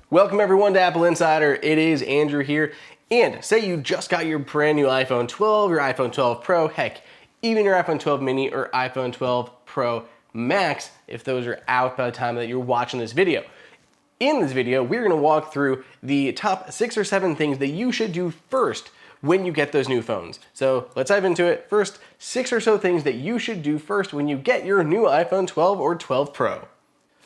Welcome everyone to Apple Insider. It is Andrew here. And say you just got your brand new iPhone 12, your iPhone 12 Pro, heck, even your iPhone 12 mini or iPhone 12 Pro Max, if those are out by the time that you're watching this video. In this video, we're gonna walk through the top 6 or 7 things that you should do first when you get those new phones. So let's dive into it. First, 6 or so things that you should do first when you get your new iPhone 12 or 12 Pro.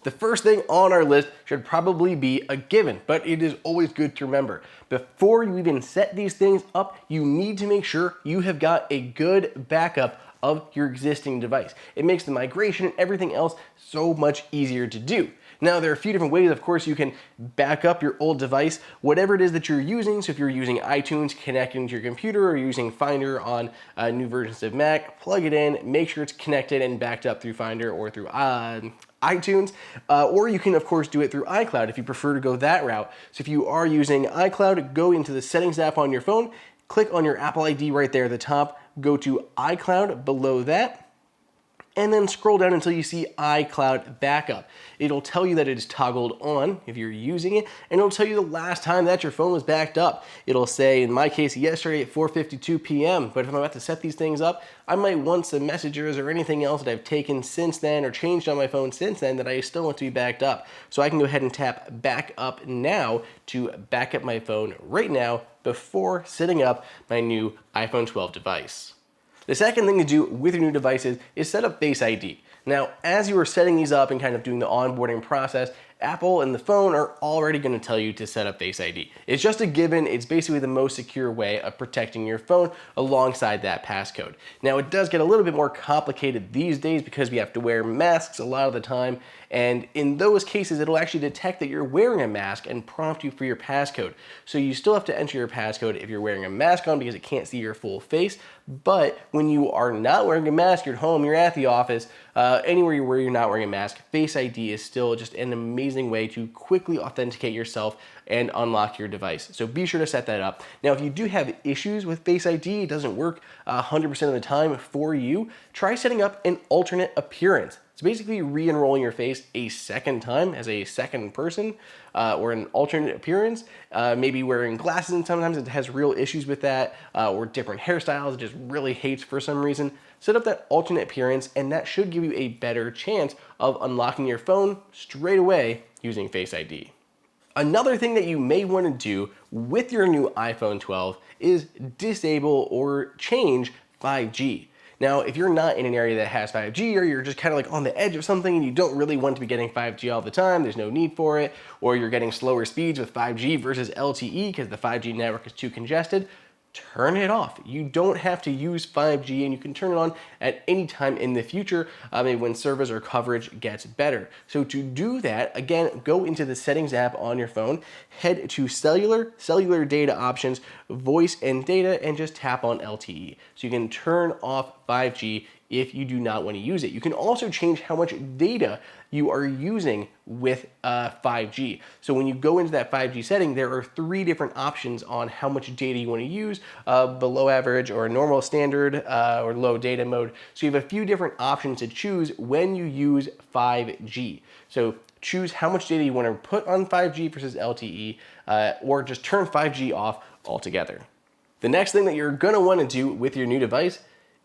The first thing on our list should probably be a given, but it is always good to remember. Before you even set these things up, you need to make sure you have got a good backup of your existing device. It makes the migration and everything else so much easier to do. Now, there are a few different ways, of course, you can back up your old device, whatever it is that you're using. So if you're using iTunes connecting to your computer or using Finder on new versions of Mac, plug it in, make sure it's connected and backed up through Finder or through iTunes, or you can of course do it through iCloud if you prefer to go that route. So if you are using iCloud, go into the settings app on your phone, click on your Apple ID right there at the top, go to iCloud below that, and then scroll down until you see iCloud Backup. It'll tell you that it is toggled on if you're using it, and it'll tell you the last time that your phone was backed up. It'll say, in my case, yesterday at 4:52 p.m., but if I'm about to set these things up, I might want some messages or anything else that I've taken since then or changed on my phone since then that I still want to be backed up. So I can go ahead and tap Back Up Now to back up my phone right now before setting up my new iPhone 12 device. The second thing to do with your new devices is set up Face ID. Now, as you are setting these up and kind of doing the onboarding process, Apple and the phone are already going to tell you to set up Face ID. It's just a given. It's basically the most secure way of protecting your phone alongside that passcode. Now, it does get a little bit more complicated these days because we have to wear masks a lot of the time, and in those cases, it'll actually detect that you're wearing a mask and prompt you for your passcode. So you still have to enter your passcode if you're wearing a mask on because it can't see your full face, but when you are not wearing a mask, you're at home, you're at the office, anywhere where you're not wearing a mask, Face ID is still just an amazing way to quickly authenticate yourself and unlock your device. So be sure to set that up. Now, if you do have issues with Face ID, it doesn't work 100% of the time for you, try setting up an alternate appearance. It's basically re-enrolling your face a second time as a second person or an alternate appearance, maybe wearing glasses, and sometimes it has real issues with that, or different hairstyles it just really hates for some reason. Set up that alternate appearance and that should give you a better chance of unlocking your phone straight away using Face ID. Another thing that you may want to do with your new iPhone 12 is disable or change 5G. Now, if you're not in an area that has 5G or you're just kind of like on the edge of something and you don't really want to be getting 5G all the time, there's no need for it, or you're getting slower speeds with 5G versus LTE because the 5G network is too congested, turn it off. You don't have to use 5G and you can turn it on at any time in the future, maybe when service or coverage gets better. So to do that, again, go into the settings app on your phone, head to cellular data options, voice and data, and just tap on LTE. So you can turn off 5G if you do not want to use it. You can also change how much data you are using with 5G. So when you go into that 5G setting, there are 3 different options on how much data you want to use, below average or normal standard or low data mode. So you have a few different options to choose when you use 5G. So choose how much data you want to put on 5G versus LTE, or just turn 5G off altogether. The next thing that you're going to want to do with your new device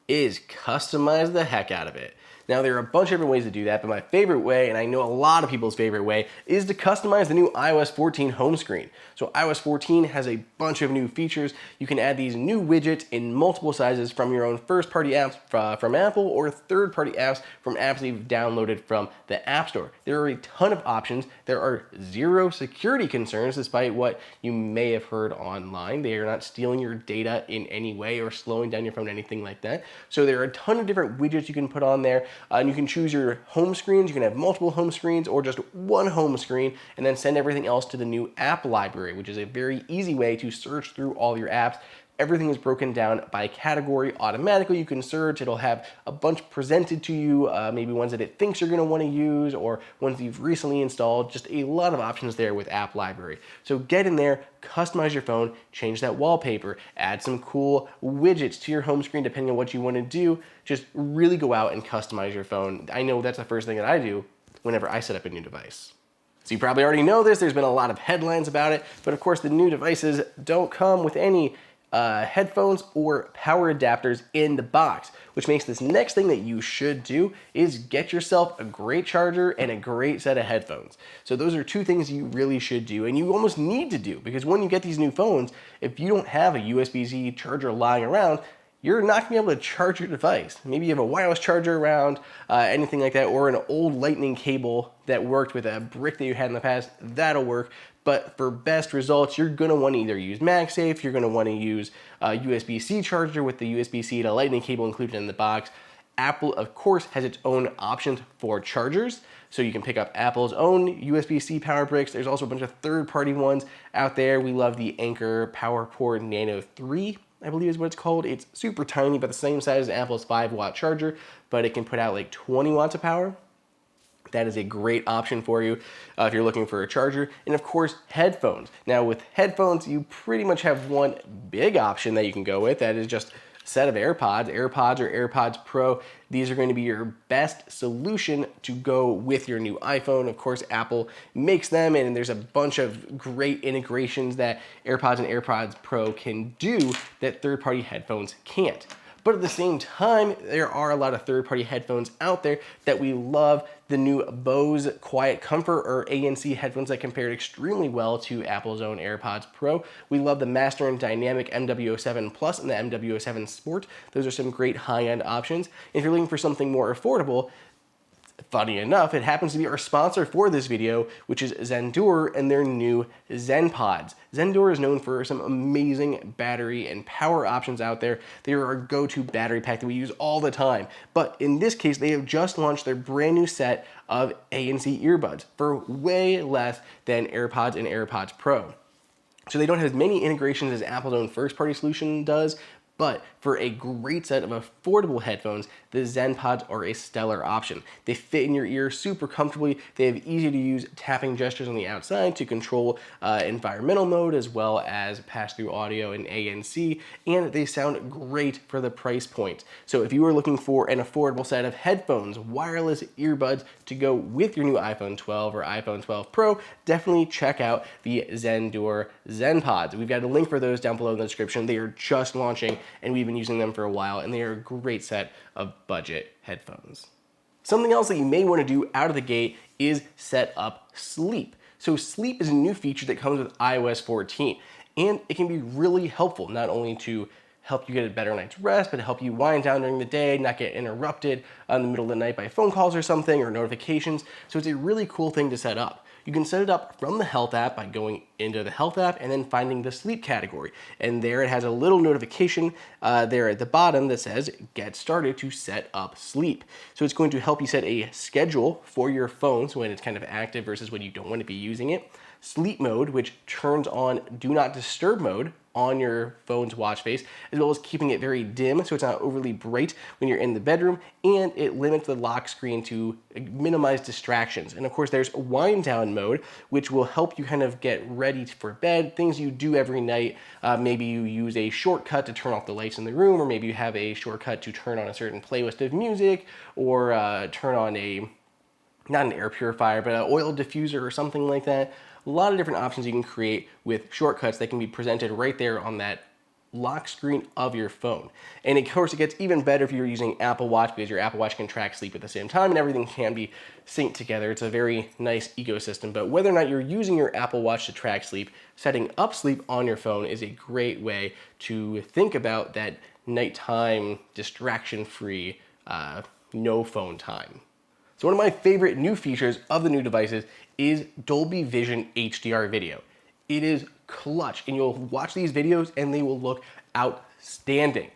is customize the heck out of it. Now, there are a bunch of different ways to do that, but my favorite way, and I know a lot of people's favorite way, is to customize the new iOS 14 home screen. So iOS 14 has a bunch of new features. You can add these new widgets in multiple sizes from your own first-party apps from Apple or third-party apps from apps that you've downloaded from the App Store. There are a ton of options. There are 0 security concerns, despite what you may have heard online. They are not stealing your data in any way or slowing down your phone, anything like that. So there are a ton of different widgets you can put on there. And you can choose your home screens. You can have multiple home screens or just one home screen, and then send everything else to the new app library, which is a very easy way to search through all your apps. Everything is broken down by category automatically. You can search, it'll have a bunch presented to you, maybe ones that it thinks you're gonna wanna use or ones you've recently installed, just a lot of options there with App Library. So get in there, customize your phone, change that wallpaper, add some cool widgets to your home screen depending on what you wanna do. Just really go out and customize your phone. I know that's the first thing that I do whenever I set up a new device. So you probably already know this, there's been a lot of headlines about it, but of course the new devices don't come with any headphones or power adapters in the box, which makes this next thing that you should do is get yourself a great charger and a great set of headphones. So those are two things you really should do, and you almost need to do, because when you get these new phones, if you don't have a USB-C charger lying around, you're not gonna be able to charge your device. Maybe you have a wireless charger around, anything like that, or an old lightning cable that worked with a brick that you had in the past, that'll work. But for best results, you're gonna wanna either use MagSafe, you're gonna wanna use a USB-C charger with the USB-C to lightning cable included in the box. Apple, of course, has its own options for chargers. So you can pick up Apple's own USB-C power bricks. There's also a bunch of third-party ones out there. We love the Anker PowerPort Nano 3, I believe is what it's called. It's super tiny, but the same size as Apple's 5-watt charger, but it can put out like 20 watts of power. That is a great option for you if you're looking for a charger. And of course, headphones. Now with headphones, you pretty much have one big option that you can go with. That is just a set of AirPods or AirPods Pro. These are going to be your best solution to go with your new iPhone. Of course, Apple makes them, and there's a bunch of great integrations that AirPods and AirPods Pro can do that third-party headphones can't. But at the same time, there are a lot of third-party headphones out there that we love. The new Bose Quiet Comfort or ANC headphones that compared extremely well to Apple's own AirPods Pro. We love the Master and Dynamic MW07 Plus and the MW07 Sport. Those are some great high-end options. If you're looking for something more affordable, funny enough, it happens to be our sponsor for this video, which is Zendure and their new ZenPods. Zendure is known for some amazing battery and power options out there. They are our go-to battery pack that we use all the time. But in this case, they have just launched their brand new set of ANC earbuds for way less than AirPods and AirPods Pro. So they don't have as many integrations as Apple's own first-party solution does, but for a great set of affordable headphones, the ZenPods are a stellar option. They fit in your ear super comfortably. They have easy to use tapping gestures on the outside to control environmental mode as well as pass-through audio and ANC, and they sound great for the price point. So if you are looking for an affordable set of headphones, wireless earbuds to go with your new iPhone 12 or iPhone 12 Pro, definitely check out the Zendure ZenPods. We've got a link for those down below in the description. They are just launching, and we've been using them for a while, and they are a great set of budget headphones. Something else that you may want to do out of the gate is set up sleep. So sleep is a new feature that comes with iOS 14, and it can be really helpful, not only to help you get a better night's rest, but to help you wind down during the day, not get interrupted in the middle of the night by phone calls or something, or notifications. So it's a really cool thing to set up. You can set it up from the Health app by going into the Health app and then finding the sleep category. And there it has a little notification there at the bottom that says, get started to set up sleep. So it's going to help you set a schedule for your phone, so when it's kind of active versus when you don't want to be using it. Sleep mode, which turns on do not disturb mode on your phone's watch face, as well as keeping it very dim so it's not overly bright when you're in the bedroom, and it limits the lock screen to minimize distractions. And of course there's wind down mode, which will help you kind of get ready for bed, things you do every night. Maybe you use a shortcut to turn off the lights in the room, or maybe you have a shortcut to turn on a certain playlist of music, or turn on not an air purifier, but an oil diffuser or something like that. A lot of different options you can create with shortcuts that can be presented right there on that lock screen of your phone. And of course, it gets even better if you're using Apple Watch, because your Apple Watch can track sleep at the same time and everything can be synced together. It's a very nice ecosystem. But whether or not you're using your Apple Watch to track sleep, setting up sleep on your phone is a great way to think about that nighttime, distraction-free, no phone time. So one of my favorite new features of the new devices is Dolby Vision HDR video. It is clutch, and you'll watch these videos and they will look outstanding.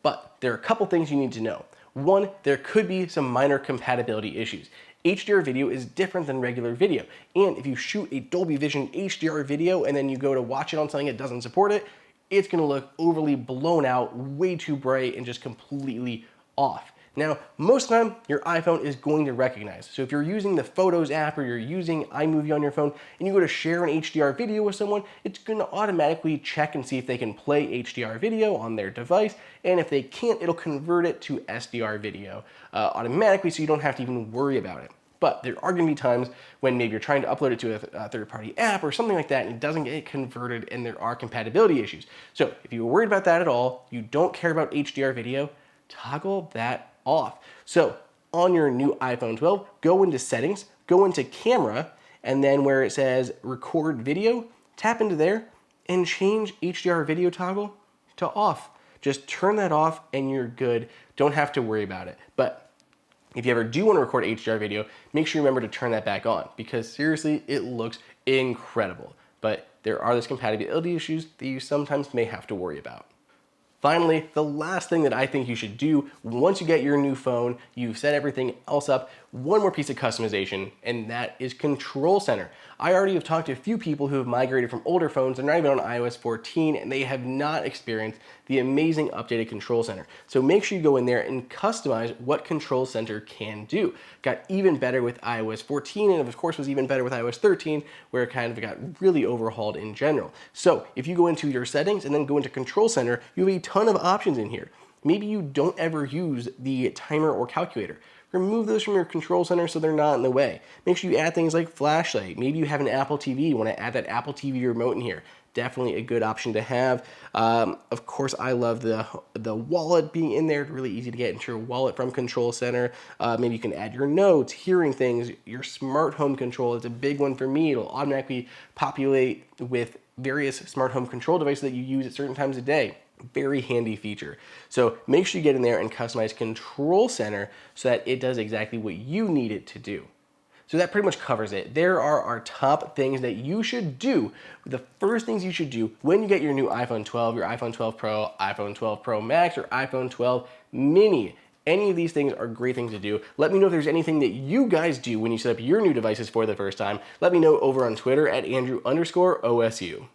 But there are a couple things you need to know. One, there could be some minor compatibility issues. HDR video is different than regular video, and if you shoot a Dolby Vision HDR video and then you go to watch it on something that doesn't support it, it's gonna look overly blown out, way too bright, and just completely off. Now, most of the time, your iPhone is going to recognize. So if you're using the Photos app or you're using iMovie on your phone and you go to share an HDR video with someone, it's going to automatically check and see if they can play HDR video on their device. And if they can't, it'll convert it to SDR video automatically, so you don't have to even worry about it. But there are gonna be times when maybe you're trying to upload it to a third-party app or something like that and it doesn't get converted and there are compatibility issues. So if you're worried about that at all, you don't care about HDR video, toggle that off. So on your new iPhone 12, go into settings, go into camera, and then where it says record video, tap into there and change HDR video toggle to off. Just turn that off and you're good. Don't have to worry about it. But if you ever do want to record HDR video, make sure you remember to turn that back on because seriously, it looks incredible. But there are those compatibility issues that you sometimes may have to worry about. Finally, the last thing that I think you should do once you get your new phone, you've set everything else up, one more piece of customization, and that is Control Center. I already have talked to a few people who have migrated from older phones, they're not even on iOS 14, and they have not experienced the amazing updated Control Center. So make sure you go in there and customize what Control Center can do. Got even better with iOS 14, and of course was even better with iOS 13, where it kind of got really overhauled in general. So if you go into your settings and then go into Control Center, you have a ton of options in here. Maybe you don't ever use the timer or calculator. Remove those from your Control Center so they're not in the way. Make sure you add things like flashlight. Maybe you have an Apple TV, you want to add that Apple TV remote in here. Definitely a good option to have. Of course, I love the wallet being in there. Really easy to get into your wallet from Control Center. Maybe you can add your notes, hearing things, your smart home control. It's a big one for me. It'll automatically populate with various smart home control devices that you use at certain times of day. Very handy feature. So make sure you get in there and customize Control Center so that it does exactly what you need it to do. So that pretty much covers it. There are our top things that you should do. The first things you should do when you get your new iPhone 12, your iPhone 12 Pro, iPhone 12 Pro Max, or iPhone 12 Mini. Any of these things are great things to do. Let me know if there's anything that you guys do when you set up your new devices for the first time. Let me know over on Twitter at Andrew_OSU.